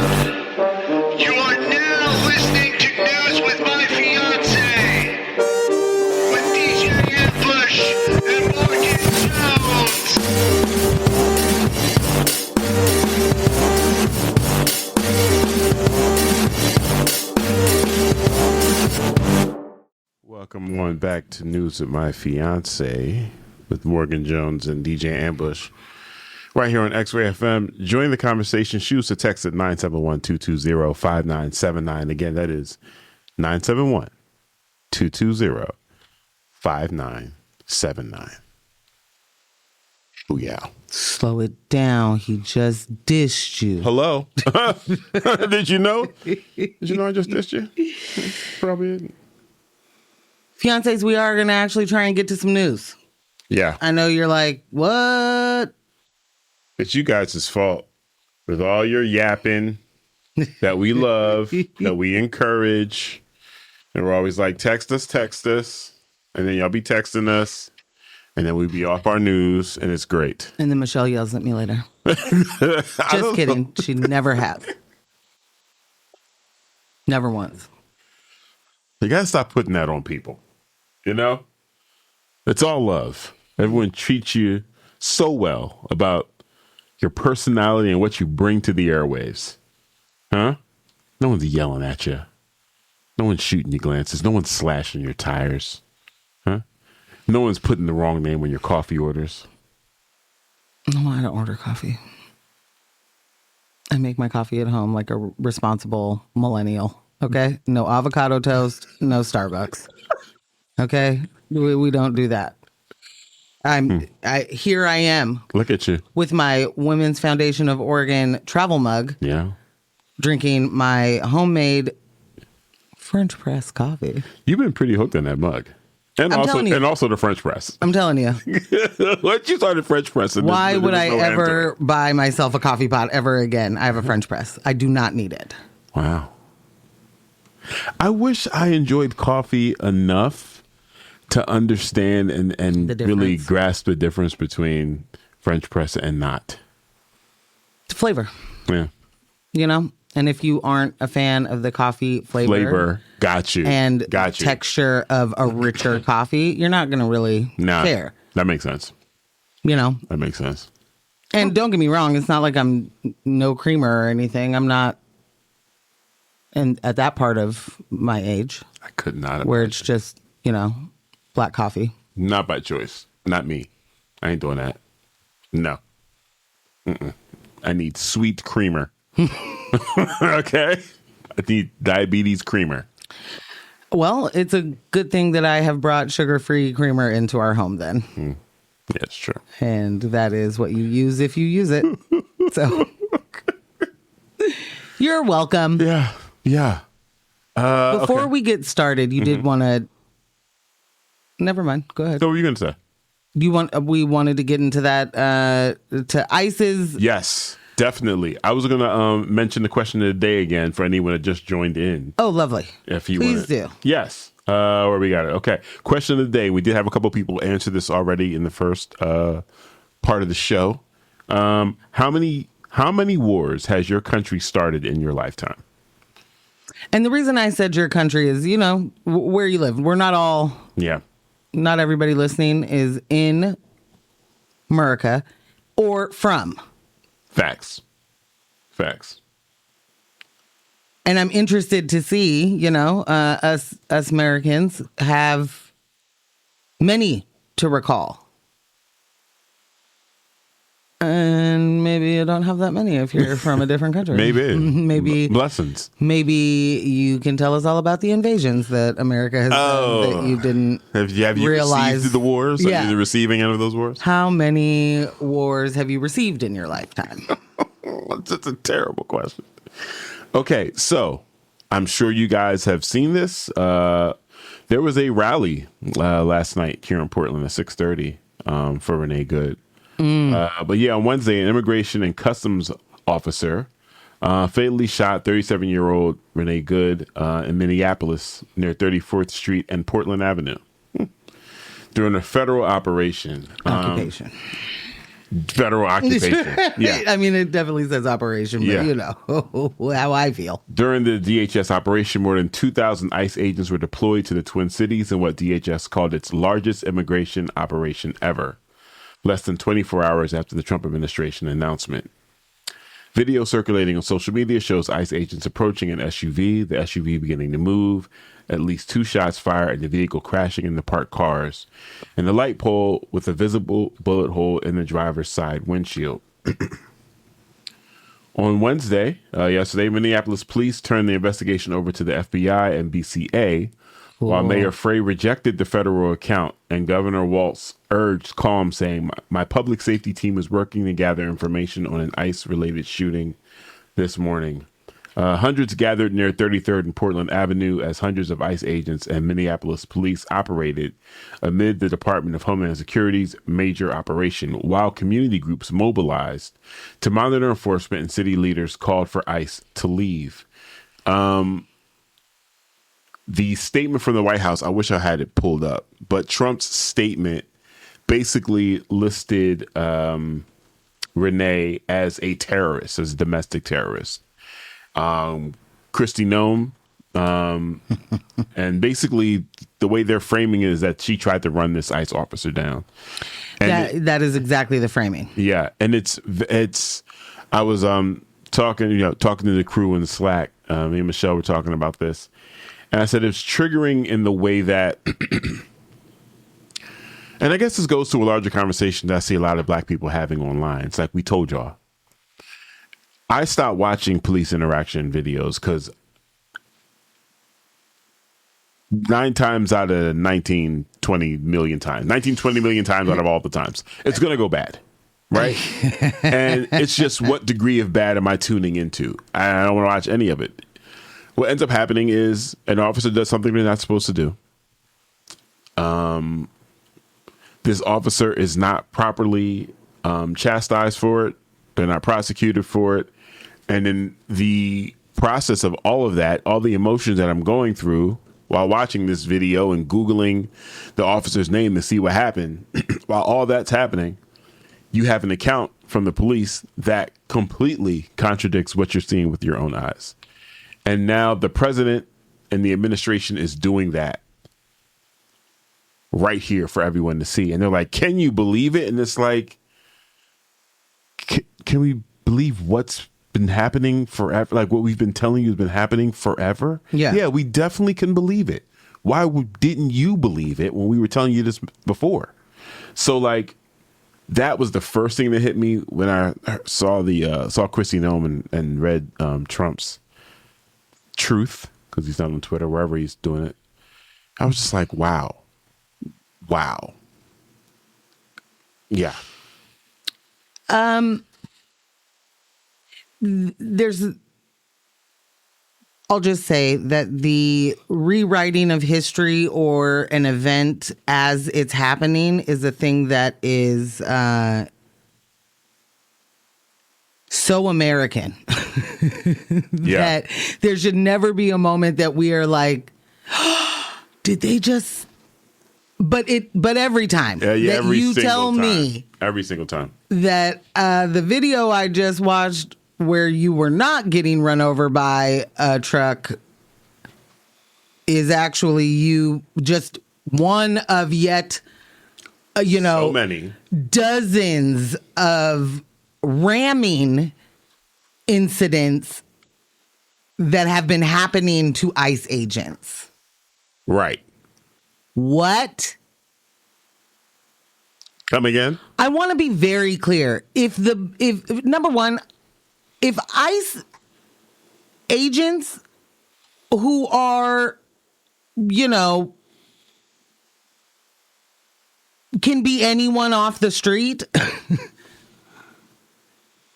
You are now listening to News with My Fiancé with DJ Ambush and Morgan Jones. Welcome on back to News with My Fiancé with Morgan Jones and DJ Ambush. Right here on X-Ray FM. Join the conversation. Shoot us a text at 971-220-5979. Again, that is 971-220-5979. Oh, yeah. Slow it down. He just dished you. Hello? Did you know? Did you know I just dissed you? Probably. Fiancés, we are going to actually try and get to some news. Yeah. I know you're like, what? It's you guys' fault with all your yapping that we love, that we encourage. And we're always like, text us. And then y'all be texting us. And then we be off our news. And it's great. And then Michelle yells at me later. Just kidding. She never has. Never once. You got to stop putting that on people. You know? It's all love. Everyone treats you so well about your personality and what you bring to the airwaves. Huh? No one's yelling at you. No one's shooting you glances. No one's slashing your tires. Huh? No one's putting the wrong name on your coffee orders. No, I don't order coffee. I make my coffee at home like a responsible millennial. Okay? No avocado toast, no Starbucks. Okay? We don't do that. Here I am. Look at you. With my Women's Foundation of Oregon travel mug. Yeah. Drinking my homemade French press coffee. You've been pretty hooked on that mug. And also the French press. I'm telling you. What you started French press? Why would I ever buy myself a coffee pot ever again? I have a French press. I do not need it. Wow. I wish I enjoyed coffee enough to understand and really grasp the difference between French press and not. Flavor. Yeah. You know? And if you aren't a fan of the coffee flavor. Got you. And texture of a richer coffee, you're not going to really care. That makes sense. You know? That makes sense. And don't get me wrong, it's not like I'm no creamer or anything. I'm not at that part of my age. I could not. Where it's just, black coffee. Not by choice. Not me. I ain't doing that. No. Mm-mm. I need sweet creamer. Okay? I need diabetes creamer. Well, it's a good thing that I have brought sugar-free creamer into our home then. Yeah, it's true. And that is what you use if you use it. So you're welcome. Yeah. Before we get started, you did want to... Never mind. Go ahead. So what were you going to say? We wanted to get into that, to ICE's... Yes, definitely. I was going to mention the question of the day again for anyone that just joined in. Oh, lovely. Please do. Yes. Where we got it. Okay. Question of the day. We did have a couple people answer this already in the first part of the show. How many wars has your country started in your lifetime? And the reason I said your country is, where you live. We're not all... Yeah. Not everybody listening is in America or from. Facts. And I'm interested to see, us Americans have many to recall. And maybe you don't have that many if you're from a different country. Maybe. Blessings. Maybe you can tell us all about the invasions that America has done that you didn't have you realize. Received the wars? Yeah. Are you receiving any of those wars? How many wars have you received in your lifetime? That's a terrible question. Okay, so I'm sure you guys have seen this. There was a rally last night here in Portland at 6:30 for Renee Good. But yeah, on Wednesday, an immigration and customs officer fatally shot 37-year-old Renee Good in Minneapolis near 34th Street and Portland Avenue during a federal operation. Occupation. Federal occupation. Yeah. I mean, it definitely says operation, but Yeah. you know how I feel. During the DHS operation, more than 2,000 ICE agents were deployed to the Twin Cities in what DHS called its largest immigration operation ever, less than 24 hours after the Trump administration announcement. Video circulating on social media shows ICE agents approaching an SUV, the SUV beginning to move, at least 2 shots fired, and the vehicle crashing into parked cars, and the light pole with a visible bullet hole in the driver's side windshield. On Wednesday, yesterday, Minneapolis police turned the investigation over to the FBI and BCA, while Mayor Frey rejected the federal account and Governor Walz urged calm, saying, my public safety team is working to gather information on an ICE-related shooting this morning. Hundreds gathered near 33rd and Portland Avenue as hundreds of ICE agents and Minneapolis police operated amid the Department of Homeland Security's major operation, while community groups mobilized to monitor enforcement and city leaders called for ICE to leave. The statement from the White House, I wish I had it pulled up, but Trump's statement basically listed Renee as a terrorist, as a domestic terrorist. Kristi Noem, and basically the way they're framing it is that she tried to run this ICE officer down. And That is exactly the framing. yeah, and it's I was talking to the crew in the Slack. Me and Michelle were talking about this, and I said it's triggering in the way that, and I guess this goes to a larger conversation that I see a lot of Black people having online. It's like, we told y'all. I stopped watching police interaction videos because 9 times out of 19, 20 million times out of all the times, it's going to go bad. Right. And it's just, what degree of bad am I tuning into? I don't want to watch any of it. What ends up happening is an officer does something they're not supposed to do. This officer is not properly chastised for it. They're not prosecuted for it. And in the process of all of that, all the emotions that I'm going through while watching this video and Googling the officer's name to see what happened, while all that's happening, you have an account from the police that completely contradicts what you're seeing with your own eyes. And now the president and the administration is doing that right here for everyone to see. And they're like, can you believe it? And it's like, can we believe what's been happening forever? Like, what we've been telling you has been happening forever? Yeah, we definitely can believe it. Why didn't you believe it when we were telling you this before? So, like, that was the first thing that hit me when I saw Kristi Noem and read Trump's truth, because he's not on Twitter, wherever he's doing it. I was just like, wow. Yeah. I'll just say that the rewriting of history or an event as it's happening is a thing that is so American. Yeah. That there should never be a moment that we are like, did they just? But every time that every you single tell time. me Every single time that the video I just watched where you were not getting run over by a truck is actually you, just one of yet, so many dozens of ramming incidents that have been happening to ICE agents. right. What? Come again? I want to be very clear. If number one, if ICE agents who are, can be anyone off the street,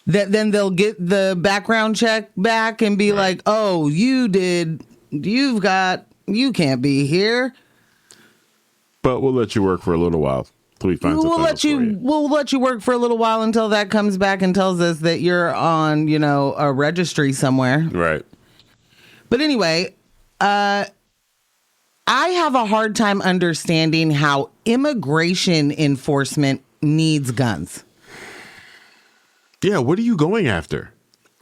that then they'll get the background check back and be like, oh, you can't be here. But we'll let you work for a little while till we find something else for you. We'll let you work for a little while until that comes back and tells us that you're on, a registry somewhere. Right. But anyway, I have a hard time understanding how immigration enforcement needs guns. Yeah, what are you going after?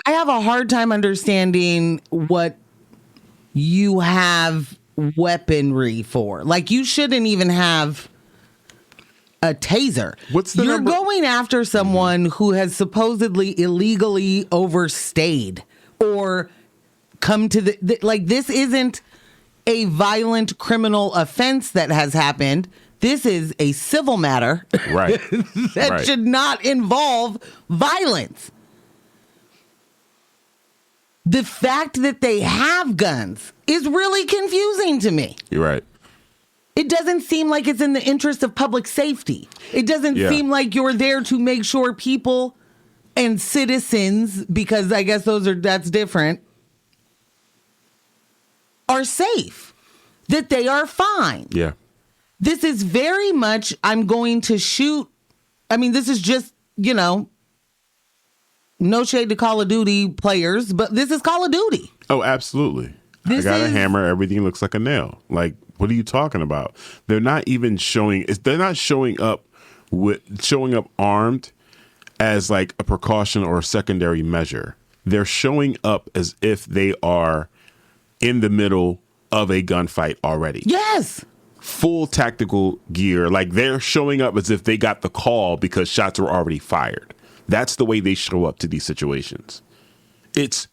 I have a hard time understanding what you have weaponry for. Like, you shouldn't even have a taser. What's the You're number? going after someone who has supposedly illegally overstayed or come to like, this isn't a violent criminal offense that has happened. This is a civil matter Right. that Right. should not involve violence. The fact that they have guns is really confusing to me. You're right. It doesn't seem like it's in the interest of public safety. It doesn't Yeah. seem like you're there to make sure people and citizens, because I guess that's different, are safe, that they are fine. Yeah. This is very much, I'm going to shoot. I mean, this is just, no shade to Call of Duty players, but this is Call of Duty. Oh, absolutely. I got a hammer. Everything looks like a nail. Like, what are you talking about? They're not even showing. They're not showing up armed as like a precaution or a secondary measure. They're showing up as if they are in the middle of a gunfight already. Yes. Full tactical gear. Like, they're showing up as if they got the call because shots were already fired. That's the way they show up to these situations. It's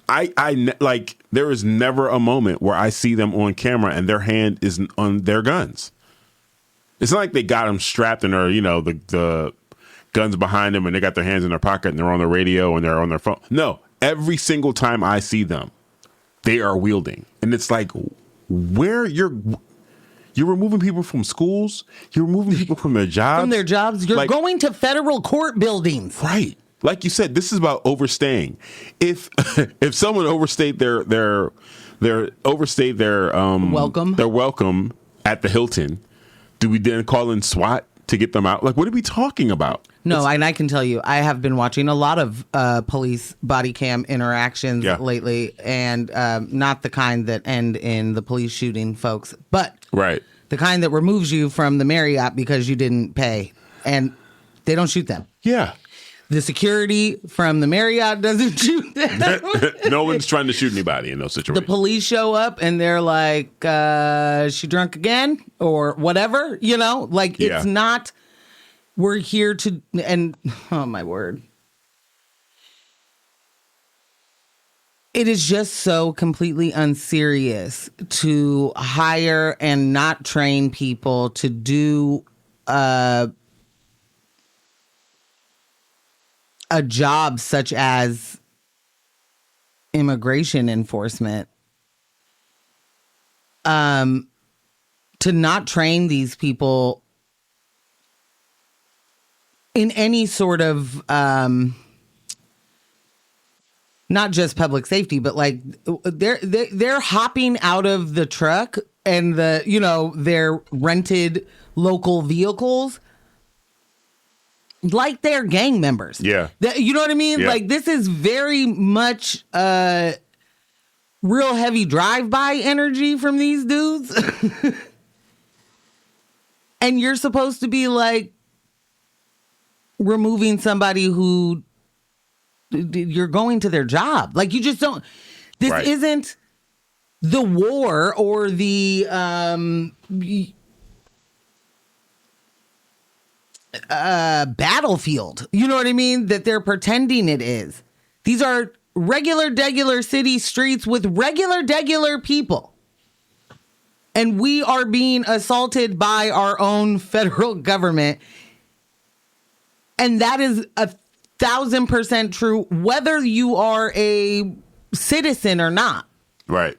like, there is never a moment where I see them on camera and their hand is on their guns. It's not like they got them strapped and are, the guns behind them and they got their hands in their pocket and they're on the radio and they're on their phone. No, every single time I see them, they are wielding. And it's like, where you're removing people from schools. You're removing people from their jobs. From their jobs. You're going to federal court buildings. Right. Like you said, this is about overstaying. If someone overstayed their welcome. Their welcome at the Hilton, do we then call in SWAT to get them out? Like, what are we talking about? No, and I can tell you, I have been watching a lot of police body cam interactions lately, and not the kind that end in the police shooting folks, but the kind that removes you from the Marriott because you didn't pay, and they don't shoot them. Yeah. The security from the Marriott doesn't shoot them. No one's trying to shoot anybody in those situations. The police show up and they're like, she drunk again? Or whatever, it's not, we're here to, and oh my word. It is just so completely unserious to hire and not train people to do a job such as immigration enforcement. To not train these people in any sort of not just public safety, but like they're hopping out of the truck and their rented local vehicles like they're gang members. Yeah. You know what I mean? Yeah. Like, this is very much real heavy drive-by energy from these dudes. And you're supposed to be like removing somebody who you're going to their job. Like, you just don't. This isn't the war or the battlefield. You know what I mean? That they're pretending it is. These are regular city streets with regular people. And we are being assaulted by our own federal government. And that is 1,000% true, whether you are a citizen or not. Right.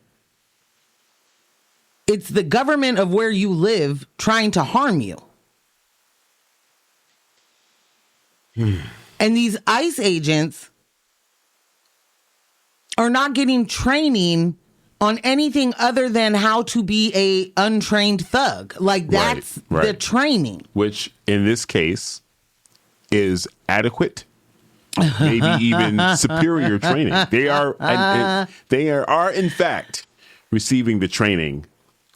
It's the government of where you live trying to harm you. And these ICE agents are not getting training on anything other than how to be a untrained thug. Like, that's the training. Which, in this case, is adequate, maybe even superior training. They are in fact receiving the training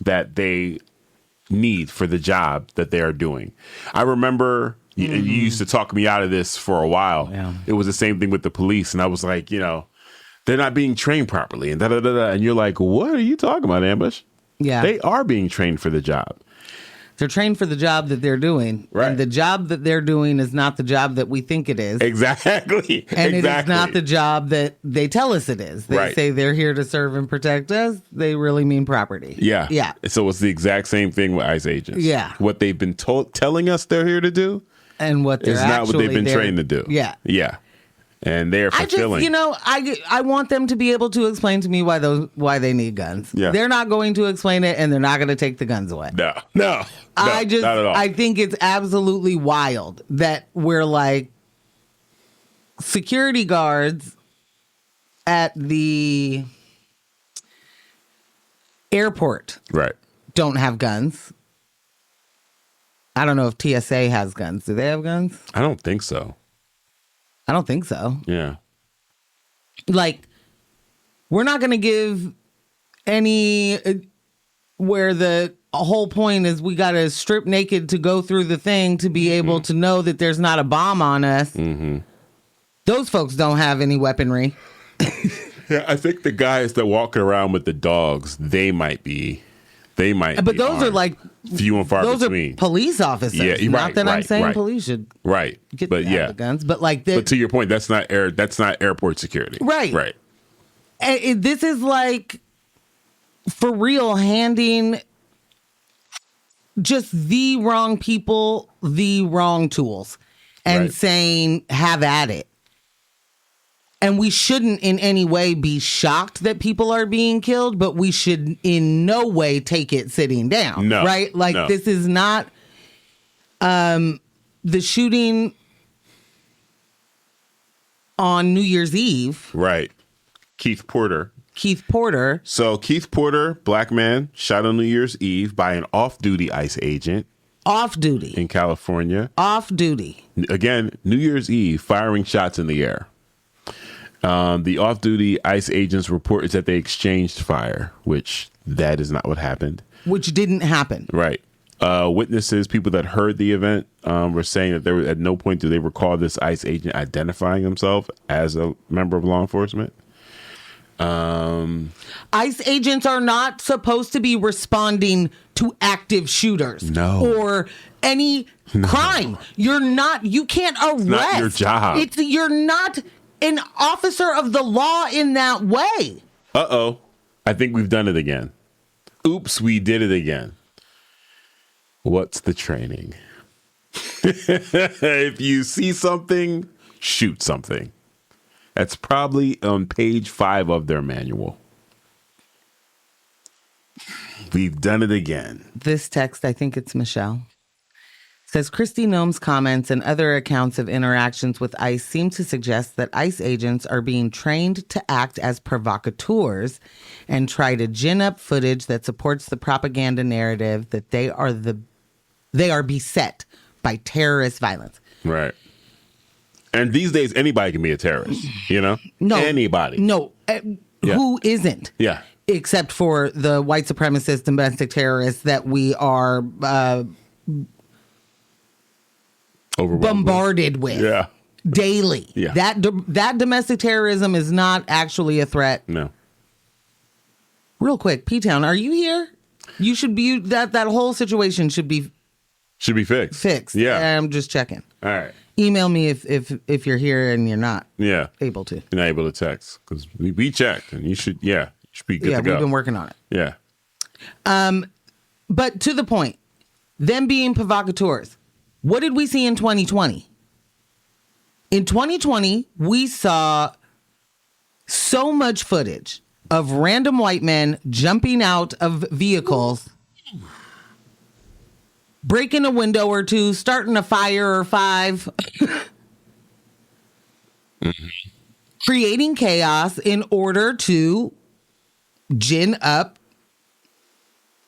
that they need for the job that they are doing. I remember You used to talk me out of this for a while. Yeah. It was the same thing with the police. And I was like, they're not being trained properly. And da-da-da-da. And you're like, what are you talking about, Ambush? Yeah. They are being trained for the job. They're trained for the job that they're doing. Right. And the job that they're doing is not the job that we think it is. Exactly. And it is not the job that they tell us it is. They Right. say they're here to serve and protect us. They really mean property. Yeah. Yeah. So it's the exact same thing with ICE agents. Yeah. What they've been telling us they're here to do And what they're is not what they've been there- trained to do. Yeah. Yeah. And they're I fulfilling. just, I want them to be able to explain to me why they need guns. Yeah. They're not going to explain it, and they're not going to take the guns away. No, not at all. I think it's absolutely wild that we're like security guards at the airport Right. don't have guns. I don't know if TSA has guns. Do they have guns? I don't think so. I don't think so. Yeah. Like, we're not going to give any where the whole point is we got to strip naked to go through the thing to be able to know that there's not a bomb on us. Mm-hmm. Those folks don't have any weaponry. Yeah, I think the guys that walking around with the dogs, they might be. But be those are armed. like Few and far those between. are police officers. Yeah, you're not right, that I'm right, saying right. police should Right. get But yeah. the guns, but like But to your point, that's not airport security. Right. Right. This is like for real handing just the wrong people the wrong tools and Right. saying have at it. And we shouldn't in any way be shocked that people are being killed, but we should in no way take it sitting down. No, Right? Like no. this is not the shooting on New Year's Eve. Right. Keith Porter. So Keith Porter, black man, shot on New Year's Eve by an off-duty ICE agent Off duty. in California. Off duty. Again, New Year's Eve, firing shots in the air. The off-duty ICE agents reported that they exchanged fire, which that is not what happened. Which didn't happen. Right. Witnesses, people that heard the event, were saying that there was, at no point do they recall this ICE agent identifying himself as a member of law enforcement. ICE agents are not supposed to be responding to active shooters. No. Or any crime. You can't arrest. not your job. You're not an officer of the law in that way. Uh-oh. I think we've done it again. Oops, we did it again. What's the training? If you see something, shoot something. That's probably on page 5 of their manual. We've done it again. This text, I think it's Michelle, says Christy Nome's comments and other accounts of interactions with ICE seem to suggest that ICE agents are being trained to act as provocateurs and try to gin up footage that supports the propaganda narrative that they are beset by terrorist violence. Right. And these days, anybody can be a terrorist, No. Anybody. No. Yeah. Who isn't? Yeah. Except for the white supremacist domestic terrorists that we are Overwhelmed. bombarded with Yeah. daily. Yeah. That domestic terrorism is not actually a threat. No. Real quick, P-Town, are you here? You should be that whole situation should be Should be fixed. fixed. Yeah. I'm just checking. All right. Email me if you're here and you're not Yeah. able to. You're not able to text because we checked and you should be good Yeah, to go. we've been working on it. Yeah. But to the point, them being provocateurs, what did we see in 2020? In 2020, we saw so much footage of random white men jumping out of vehicles, breaking a window or two, starting a fire or 5, creating chaos in order to gin up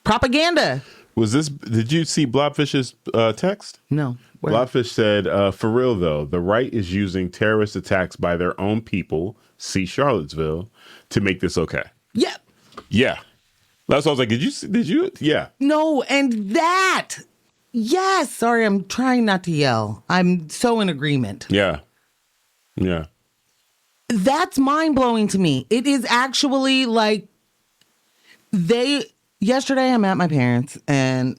propaganda. Did you see Blobfish's text? No. Where? Blobfish said, for real though, the right is using terrorist attacks by their own people, see Charlottesville, to make this okay. Yeah. Yeah. That's why I was like, did you? Yeah. No, and that, Yes. Sorry, I'm trying not to yell. I'm so in agreement. Yeah. Yeah. That's mind-blowing to me. It is actually like yesterday I'm at my parents' and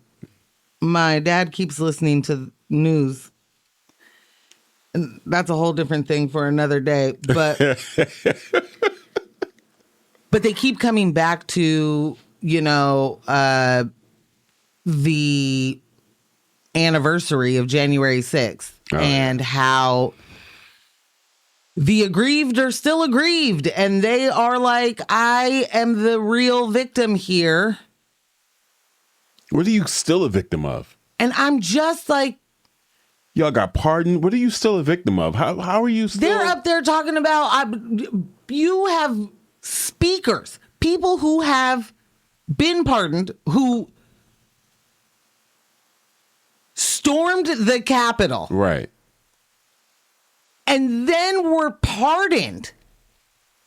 my dad keeps listening to news. And that's a whole different thing for another day. But but they keep coming back to, the anniversary of January 6th and how the aggrieved are still aggrieved. And they are like, I am the real victim here. What are you still a victim of? And I'm just like, y'all got pardoned. What are you still a victim of? How are you still? They're up there talking about, you have speakers, people who have been pardoned, who stormed the Capitol. Right. And then were pardoned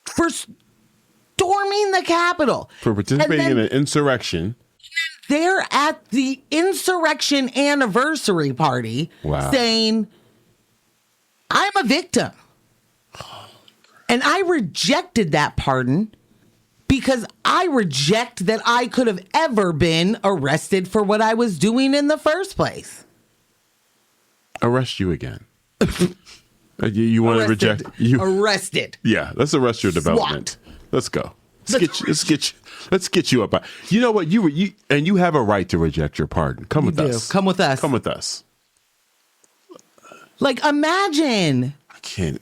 for storming the Capitol. For participating in an insurrection. They're at the insurrection anniversary party saying, I'm a victim. And I rejected that pardon because I reject that I could have ever been arrested for what I was doing in the first place. Arrest you again. You want to reject you? Arrested. Yeah, let's arrest your development. Let's go. Let's get you up. You know what? You have a right to reject your pardon. Come with us. Come with us. Come with us. Like, imagine. I can't.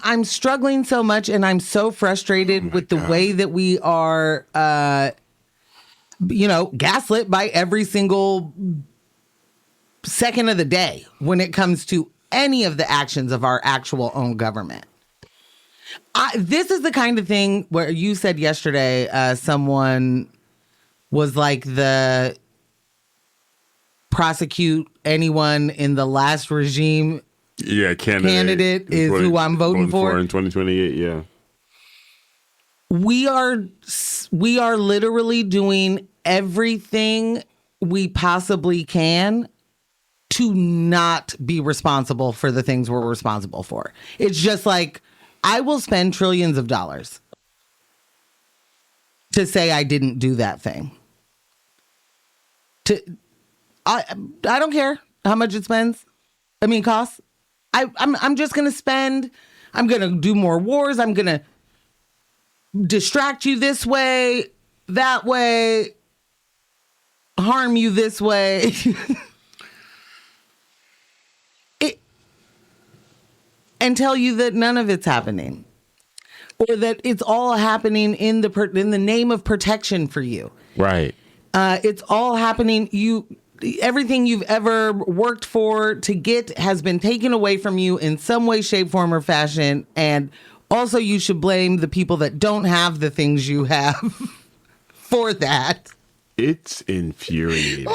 I'm struggling so much, and I'm so frustrated with the way that we are, gaslit by every single second of the day when it comes to any of the actions of our actual own government. This is the kind of thing where you said yesterday, someone was like, the prosecute anyone in the last regime. Yeah, candidate is who I'm voting for in 2028. Yeah, we are literally doing everything we possibly can to not be responsible for the things we're responsible for. It's just like, I will spend trillions of dollars to say I didn't do that thing. I don't care how much it costs. I'm just going to spend. I'm going to do more wars. I'm going to distract you this way, that way, harm you this way. And tell you that none of it's happening, or that it's all happening in the name of protection for you. Right. It's all happening. Everything you've ever worked for to get has been taken away from you in some way, shape, form, or fashion. And also, you should blame the people that don't have the things you have for that. It's infuriating.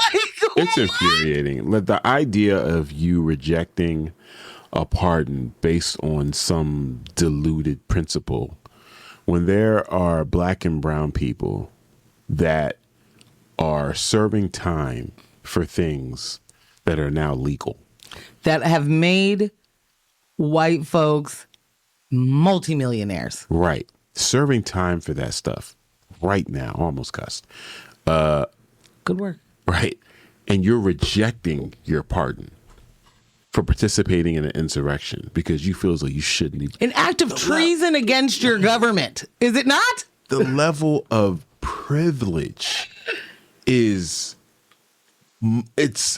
It's infuriating. The idea of you rejecting a pardon based on some deluded principle when there are black and brown people that are serving time for things that are now legal, that have made white folks multimillionaires. Right. Serving time for that stuff right now. Almost cussed. Good work. Right. And you're rejecting your pardon for participating in an insurrection because you feel as though you shouldn't even. An act of treason against your government, is it not? The level of privilege it's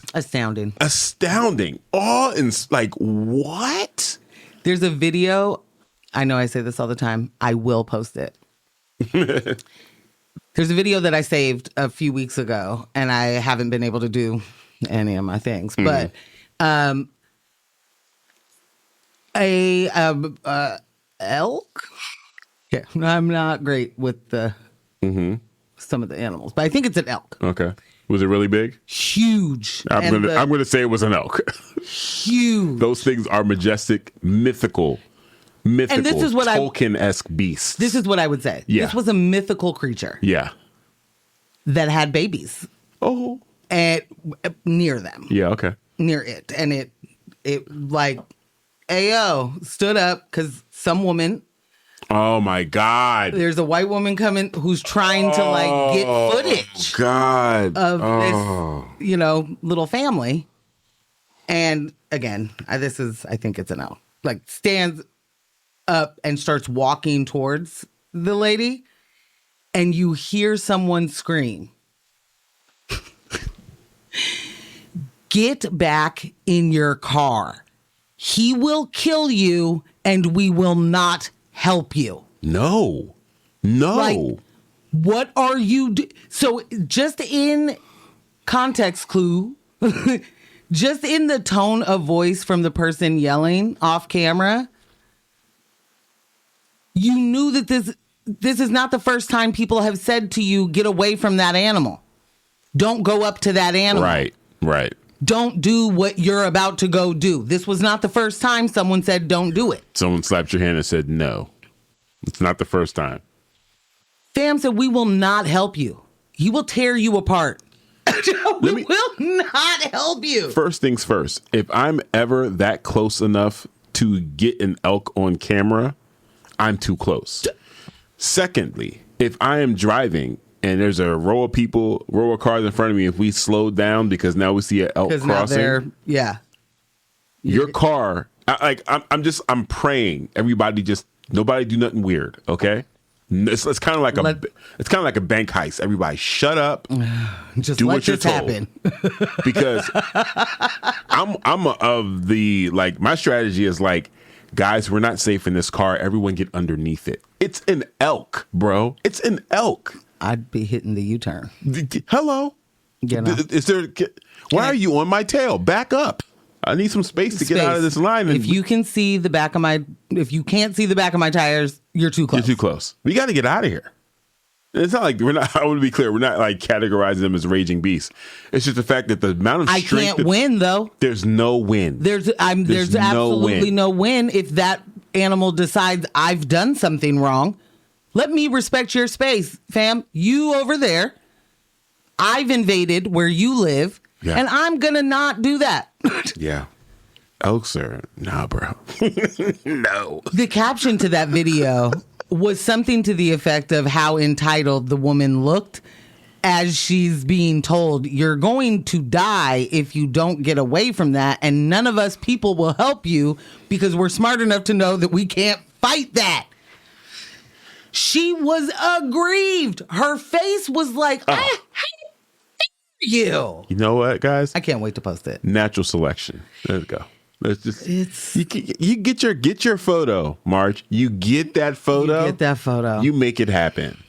astounding. Like, what? There's a video. I know I say this all the time. I will post it. There's a video that I saved a few weeks ago, and I haven't been able to do any of my things, but elk. Yeah, I'm not great with the some of the animals, but I think it's an elk. Okay, was it really big? Huge. I'm gonna say it was an elk. Huge. Those things are majestic, mythical, and this is what Tolkien-esque beasts. This is what I would say. Yeah. This was a mythical creature. Yeah. that had babies Oh. and near them. Yeah, okay. Near it. And it like, Ayo, stood up because some woman, Oh my God. there's a white woman coming who's trying to like get footage God. of this, little family. And again, I think it's an L. Like stands up and starts walking towards the lady, and you hear someone scream, "Get back in your car. He will kill you and we will not help you." No. Like, what are you So just in context clue, just in the tone of voice from the person yelling off camera, you knew that this is not the first time people have said to you, get away from that animal. Don't go up to that animal. Right. Don't do what you're about to go do. This was not the first time someone said, don't do it. Someone slapped your hand and said, no. It's not the first time. Fam said, we will not help you. He will tear you apart. We will not help you. First things first, if I'm ever that close enough to get an elk on camera, I'm too close. Secondly, if I am driving and there's a row of cars in front of me, if we slow down because now we see an elk crossing, your car, I'm praying nobody do nothing weird, okay? It's kind of like a bank heist. Everybody shut up. Just do let what you're this told. happen. Because my strategy is like, guys, we're not safe in this car. Everyone get underneath it. It's an elk, bro. It's an elk. I'd be hitting the U-turn. Hello. Why are you on my tail? Back up. I need some space to get out of this line. If you can't see the back of my tires, you're too close. You're too close. We got to get out of here. It's not like I want to be clear. We're not like categorizing them as raging beasts. It's just the fact that the amount of strength. I can't win though. There's no win. There's absolutely no win if that animal decides I've done something wrong. Let me respect your space, fam. You over there. I've invaded where you live, and I'm gonna not do that. Yeah. Elks are nah, bro. No. The caption to that video was something to the effect of how entitled the woman looked as she's being told, you're going to die if you don't get away from that, and none of us people will help you because we're smart enough to know that we can't fight that. She was aggrieved. Her face was like, I hate you. You know what, guys? I can't wait to post it. Natural selection. Let's go. Let's just you get your photo, March. You get that photo. You make it happen.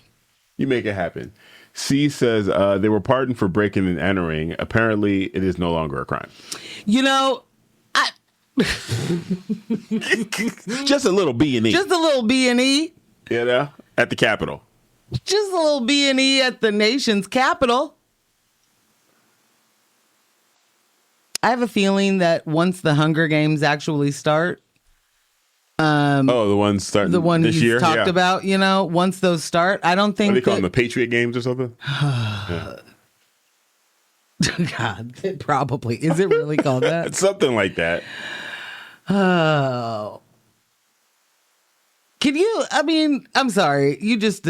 C says they were pardoned for breaking and entering. Apparently, it is no longer a crime. Just a little B&E. Just a little B&E. At the Capitol. Just a little B&E at the nation's capital. I have a feeling that once the Hunger Games actually start, the ones starting the one this year, talked about, once those start, I don't think they call them the Patriot Games or something. God, it probably is. It really called that? It's something like that. Oh, can you? I mean, I'm sorry. You just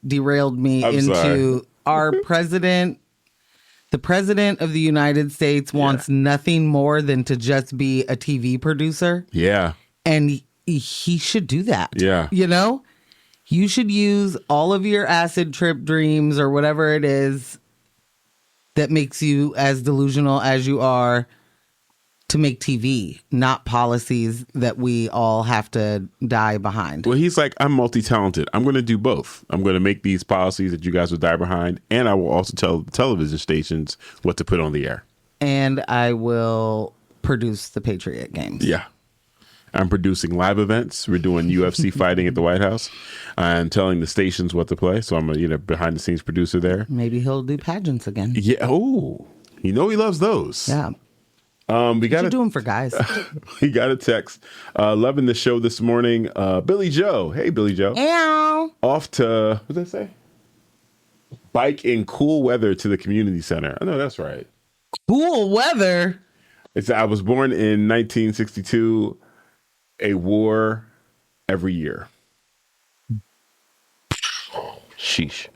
derailed me into our president. The president of the United States wants nothing more than to just be a TV producer. Yeah. And he should do that. Yeah. You should use all of your acid trip dreams or whatever it is that makes you as delusional as you are to make TV, not policies that we all have to die behind. Well, he's like, I'm multi-talented. I'm going to do both. I'm going to make these policies that you guys will die behind, and I will also tell the television stations what to put on the air. And I will produce the Patriot Games. Yeah. I'm producing live events. We're doing UFC fighting at the White House. I'm telling the stations what to play. So I'm a behind-the-scenes producer there. Maybe he'll do pageants again. Yeah. Oh, he loves those. Yeah. We got to do them for guys. We got a text. Loving the show this morning. Billy Joe. Hey, Billy Joe. Ow. Off to, what did I say? bike in cool weather to the community center. I know that's right. Cool weather. I was born in 1962. A war every year. Sheesh.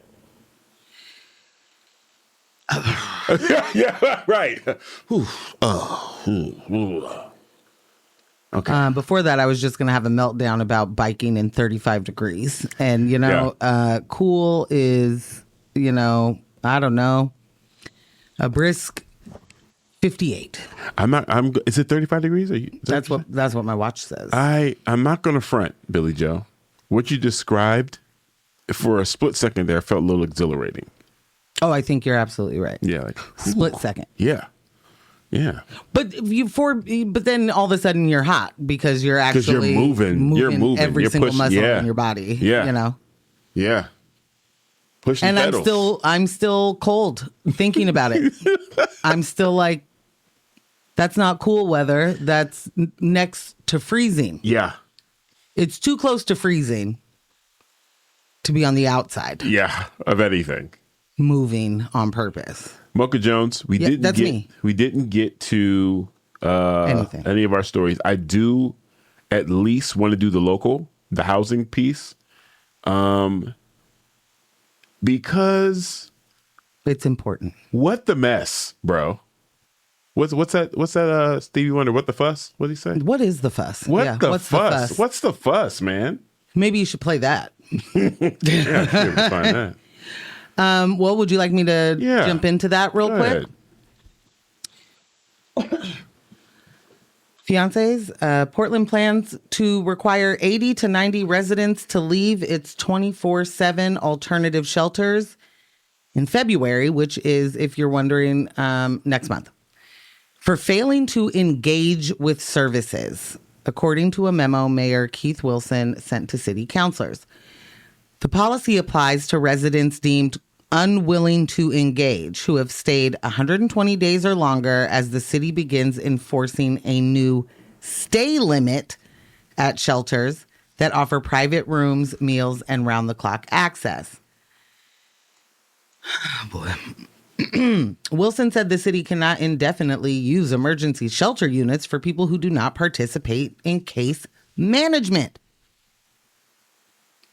Yeah, right. Okay. Before that, I was just going to have a meltdown about biking in 35 degrees. And, cool is, I don't know, a brisk 58. Is it 35 degrees? That's what my watch says. I'm not going to front, Billy Joe. What you described for a split second there felt a little exhilarating. Oh, I think you're absolutely right. Yeah. Split second. Yeah. Yeah. But then all of a sudden you're hot because you're actually moving. You're moving. Every You're single pushing, muscle yeah. in your body. Yeah. Yeah. Pushing And pedals. I'm still cold thinking about it. I'm still like, that's not cool weather. That's next to freezing. Yeah. It's too close to freezing to be on the outside. Yeah. Of anything. Moving on purpose. Mocha Jones, we didn't get to anything. Any of our stories. I do at least want to do the housing piece. Because it's important. What the mess, bro? What's that Stevie Wonder? What the fuss? What'd he say? What is the fuss? What's the fuss? What's the fuss, man? Maybe you should play that. Yeah, I should find that. Well, would you like me to jump into that real quick? Fiancés, Portland plans to require 80 to 90 residents to leave its 24/7 alternative shelters in February, which is, if you're wondering, next month, for failing to engage with services, according to a memo Mayor Keith Wilson sent to city councilors. The policy applies to residents deemed unwilling to engage who have stayed 120 days or longer as the city begins enforcing a new stay limit at shelters that offer private rooms, meals, and round-the-clock access. Oh, boy. Wilson said the city cannot indefinitely use emergency shelter units for people who do not participate in case management,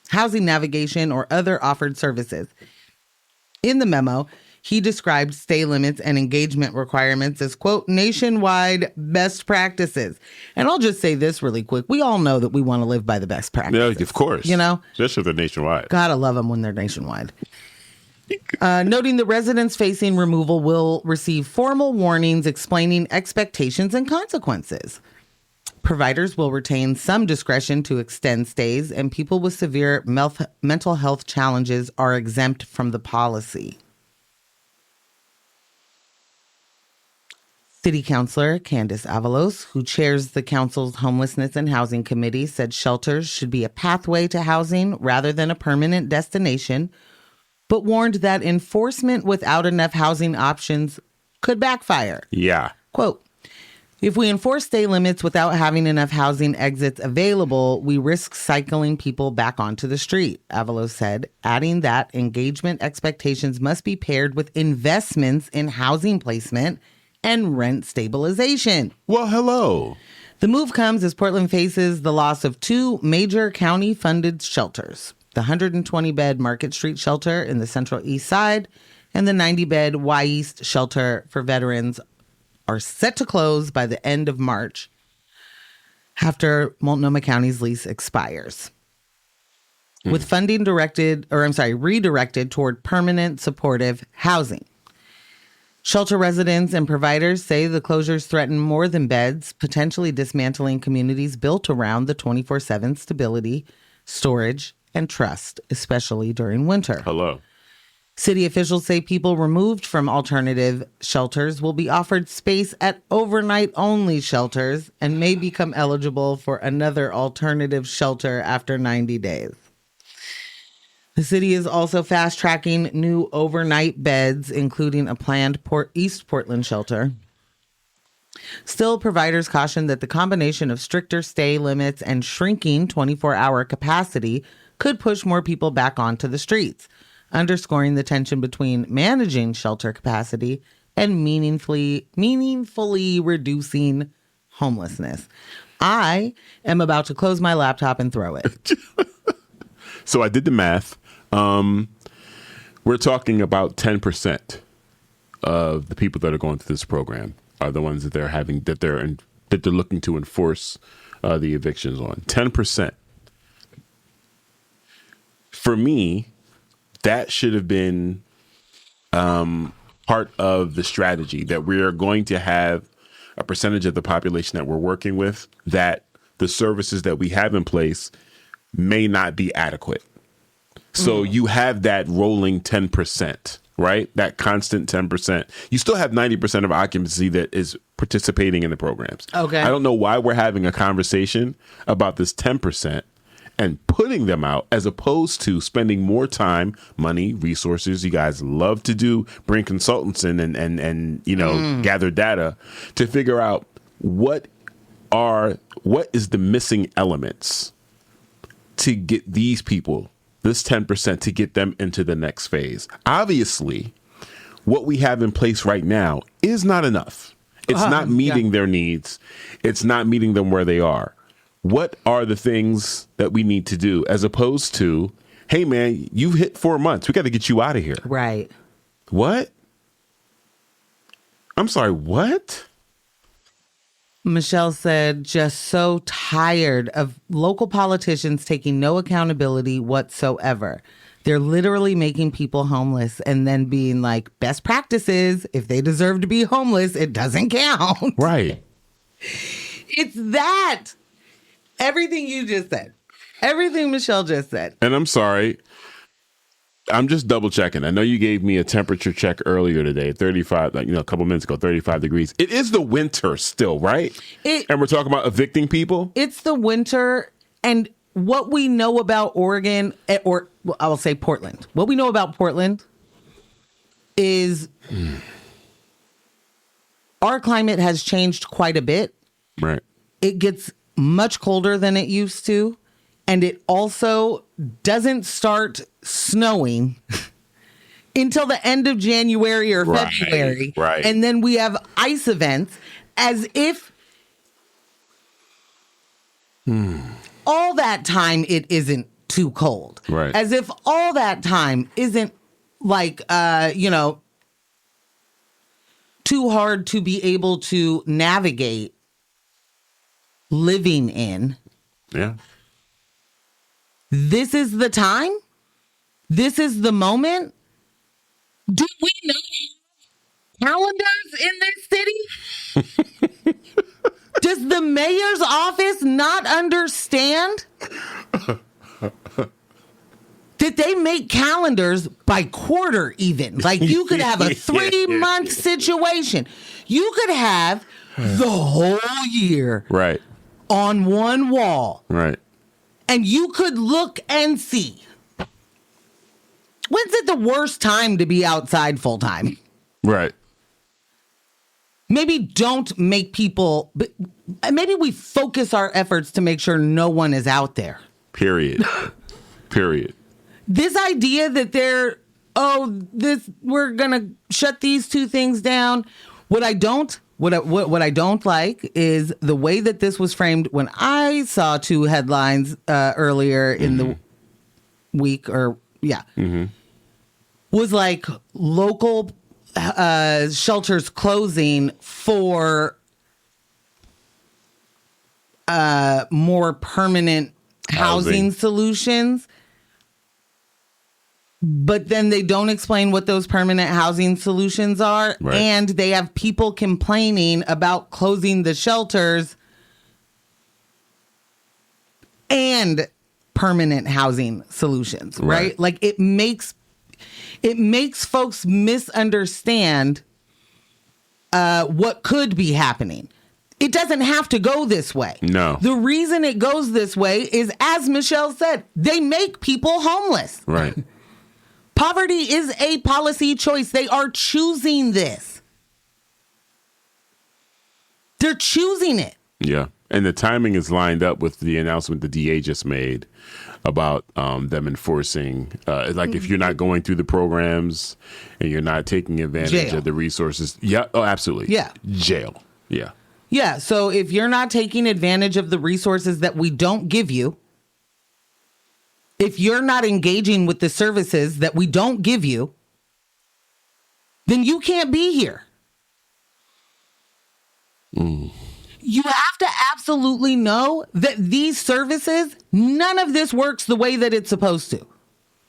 housing navigation, or other offered services. In the memo, he described stay limits and engagement requirements as, quote, nationwide best practices. And I'll just say this really quick. We all know that we want to live by the best practices. Yeah, of course. Especially if they're nationwide. Gotta love them when they're nationwide. Noting that residents facing removal will receive formal warnings explaining expectations and consequences. Providers will retain some discretion to extend stays, and people with severe mental health challenges are exempt from the policy. City Councilor Candace Avalos, who chairs the council's Homelessness and Housing Committee, said shelters should be a pathway to housing rather than a permanent destination, but warned that enforcement without enough housing options could backfire. Yeah. Quote, if we enforce stay limits without having enough housing exits available, we risk cycling people back onto the street, Avalos said, adding that engagement expectations must be paired with investments in housing placement and rent stabilization. Well, hello. The move comes as Portland faces the loss of two major county-funded shelters, the 120-bed Market Street shelter in the Central East Side and the 90-bed Y East shelter for veterans are set to close by the end of March after Multnomah County's lease expires. With funding redirected toward permanent supportive housing. Shelter residents and providers say the closures threaten more than beds, potentially dismantling communities built around the 24/7 stability, storage, and trust, especially during winter. Hello. City officials say people removed from alternative shelters will be offered space at overnight-only shelters and may become eligible for another alternative shelter after 90 days. The city is also fast-tracking new overnight beds, including a planned East Portland shelter. Still, providers caution that the combination of stricter stay limits and shrinking 24-hour capacity could push more people back onto the streets. underscoring the tension between managing shelter capacity and meaningfully reducing homelessness. I am about to close my laptop and throw it. So I did the math. We're talking about 10% of the people that are going through this program are the ones that they're looking to enforce the evictions on. 10%. For me, that should have been part of the strategy, that we are going to have a percentage of the population that we're working with, that the services that we have in place may not be adequate. So you have that rolling 10%, right? That constant 10%. You still have 90% of occupancy that is participating in the programs. Okay. I don't know why we're having a conversation about this 10% and putting them out as opposed to spending more time, money, resources. You guys love to bring consultants in and gather data to figure out what is the missing elements to get these people, this 10%, to get them into the next phase. Obviously, what we have in place right now is not enough. It's not meeting their needs. It's not meeting them where they are. What are the things that we need to do, as opposed to, hey, man, you've hit 4 months. We got to get you out of here. Right. What? I'm sorry, what? Michelle said, just so tired of local politicians taking no accountability whatsoever. They're literally making people homeless and then being like, best practices, if they deserve to be homeless, it doesn't count. Right. It's that. Everything you just said. Everything Michelle just said. And I'm sorry. I'm just double checking. I know you gave me a temperature check earlier today, 35, a couple minutes ago, 35 degrees. It is the winter still, right? And we're talking about evicting people? It's the winter. And what we know about Oregon, or I will say Portland, what we know about Portland is our climate has changed quite a bit. Right. It gets much colder than it used to. And it also doesn't start snowing until the end of January or February. Right. And then we have ice events, as if all that time it isn't too cold. Right. As if all that time isn't like, too hard to be able to navigate living in. Yeah. This is the time? This is the moment? Do we know calendars in this city? Does the mayor's office not understand that they make calendars by quarter even? Like, you could have a 3-month situation. You could have the whole year Right. on one wall. Right. And you could look and see. When's it the worst time to be outside full time? Right. Maybe don't make people, but maybe we focus our efforts to make sure no one is out there. Period. Period. This idea that we're going to shut these two things down. What I don't like is the way that this was framed when I saw two headlines earlier in the week, was like local shelters closing for more permanent housing solutions. But then they don't explain what those permanent housing solutions are. Right. And they have people complaining about closing the shelters and permanent housing solutions, right? Like, it makes folks misunderstand what could be happening. It doesn't have to go this way. No. The reason it goes this way is, as Michelle said, they make people homeless. Right. Poverty is a policy choice. They are choosing this. They're choosing it. Yeah. And the timing is lined up with the announcement the DA just made about them enforcing, like if you're not going through the programs and you're not taking advantage of the resources. Yeah. Oh, absolutely. Yeah. Jail. Yeah. Yeah. So if you're not taking advantage of the resources that we don't give you, if you're not engaging with the services that we don't give you, then you can't be here. You have to absolutely know that these services, none of this works the way that it's supposed to.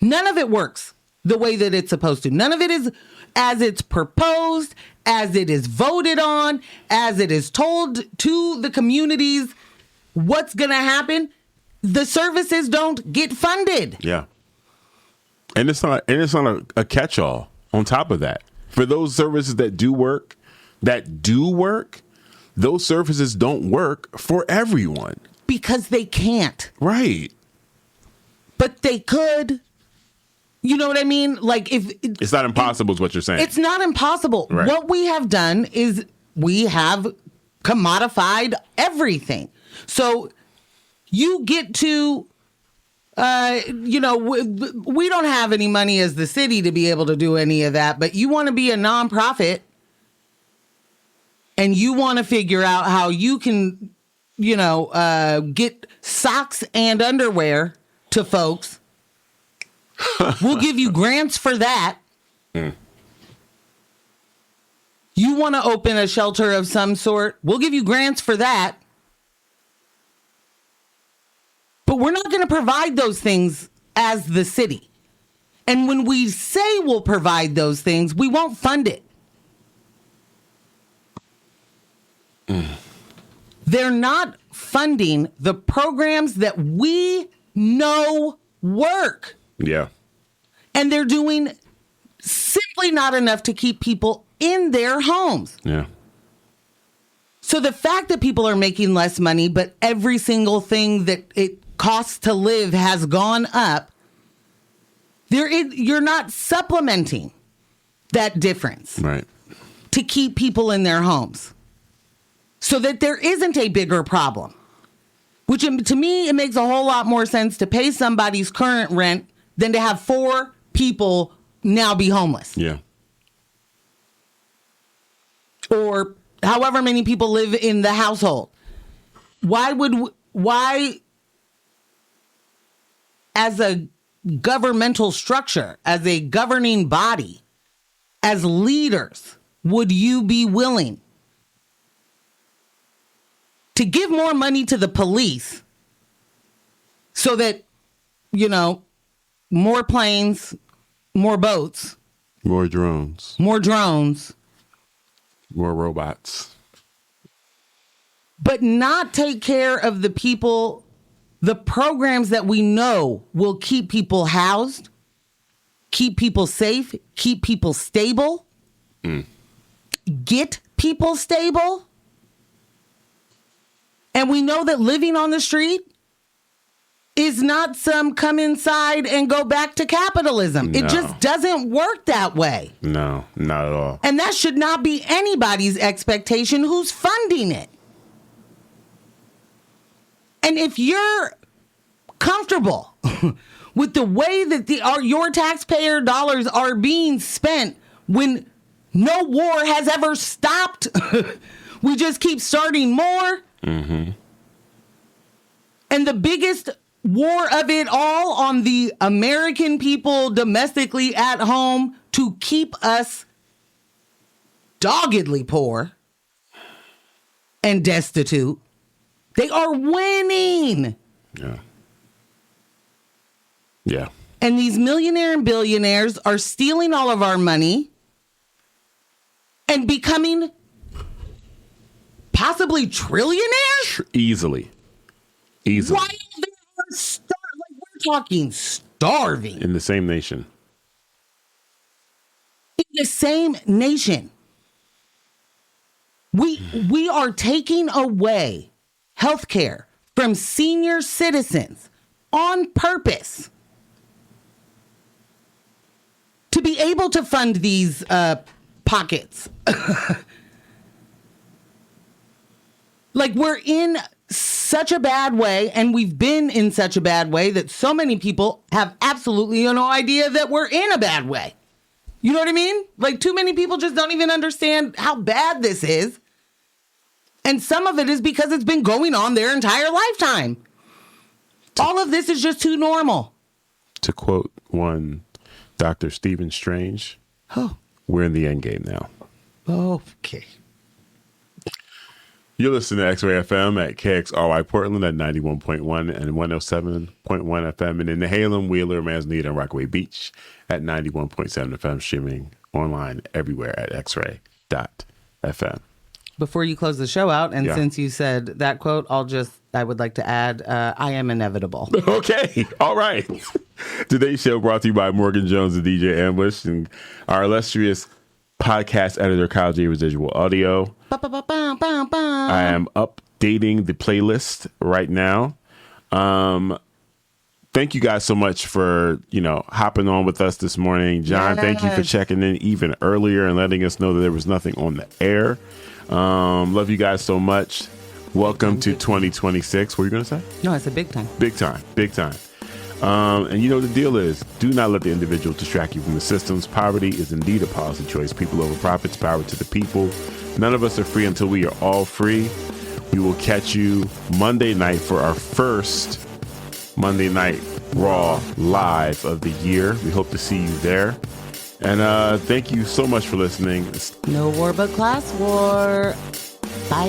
None of it works the way that it's supposed to. None of it is as it's proposed, as it is voted on, as it is told to the communities what's going to happen. The services don't get funded. Yeah. And it's not a catch-all on top of that. For those services that do work, those services don't work for everyone. Because they can't. Right. But they could. You know what I mean? Like if it's not impossible is what you're saying. It's not impossible. Right. What we have done is we have commodified everything. So you get to, we don't have any money as the city to be able to do any of that, but you want to be a nonprofit and you want to figure out how you can, get socks and underwear to folks. We'll give you grants for that. You want to open a shelter of some sort? We'll give you grants for that. But we're not going to provide those things as the city. And when we say we'll provide those things, we won't fund it. They're not funding the programs that we know work. Yeah. And they're doing simply not enough to keep people in their homes. Yeah. So the fact that people are making less money, but every single thing that it costs to live has gone up, you're not supplementing that difference. Right. To keep people in their homes. So that there isn't a bigger problem. Which to me, it makes a whole lot more sense to pay somebody's current rent than to have 4 people now be homeless. Yeah. Or however many people live in the household. Why as a governmental structure, as a governing body, as leaders, would you be willing to give more money to the police so that, more planes, more boats, more drones, more robots, but not take care of the people, the programs that we know will keep people housed, keep people safe, keep people stable, get people stable? And we know that living on the street is not some come inside and go back to capitalism. No. It just doesn't work that way. No, not at all. And that should not be anybody's expectation who's funding it. And if you're comfortable with the way that your taxpayer dollars are being spent when no war has ever stopped, we just keep starting more. Mm-hmm. And the biggest war of it all on the American people domestically at home to keep us doggedly poor and destitute. They are winning. Yeah. Yeah. And these millionaire and billionaires are stealing all of our money and becoming possibly trillionaires? Easily. While they are we're talking starving. In the same nation. In the same nation. We are taking away health care from senior citizens on purpose to be able to fund these pockets. Like we're in such a bad way, and we've been in such a bad way that so many people have absolutely no idea that we're in a bad way. You know what I mean? Like, too many people just don't even understand how bad this is. And some of it is because it's been going on their entire lifetime. All of this is just too normal. To quote one Dr. Stephen Strange, we're in the end game now. Okay. You're listening to X-Ray FM at KXRY Portland at 91.1 and 107.1 FM, and in Nehalem, Wheeler, Manzanita, and Rockaway Beach at 91.7 FM, streaming online everywhere at xray.fm. Before you close the show out, and Yeah. since you said that quote, I would like to add, I am inevitable. Okay. All right. Today's show brought to you by Morgan Jones and DJ Ambush and our illustrious podcast editor, Kyle J. Residual Audio. I am updating the playlist right now. Thank you guys so much for, hopping on with us this morning. John, Thank you for checking in even earlier and letting us know that there was nothing on the air. Love you guys so much. Welcome to 2026. What were you going to say? No, I said big time. Big time. Big time. And the deal is, do not let the individual distract you from the systems. Poverty is indeed a policy choice. People over profits, power to the people. None of us are free until we are all free. We will catch you Monday night for our first Monday Night Raw live of the year. We hope to see you there. And thank you so much for listening. No war but class war. Bye.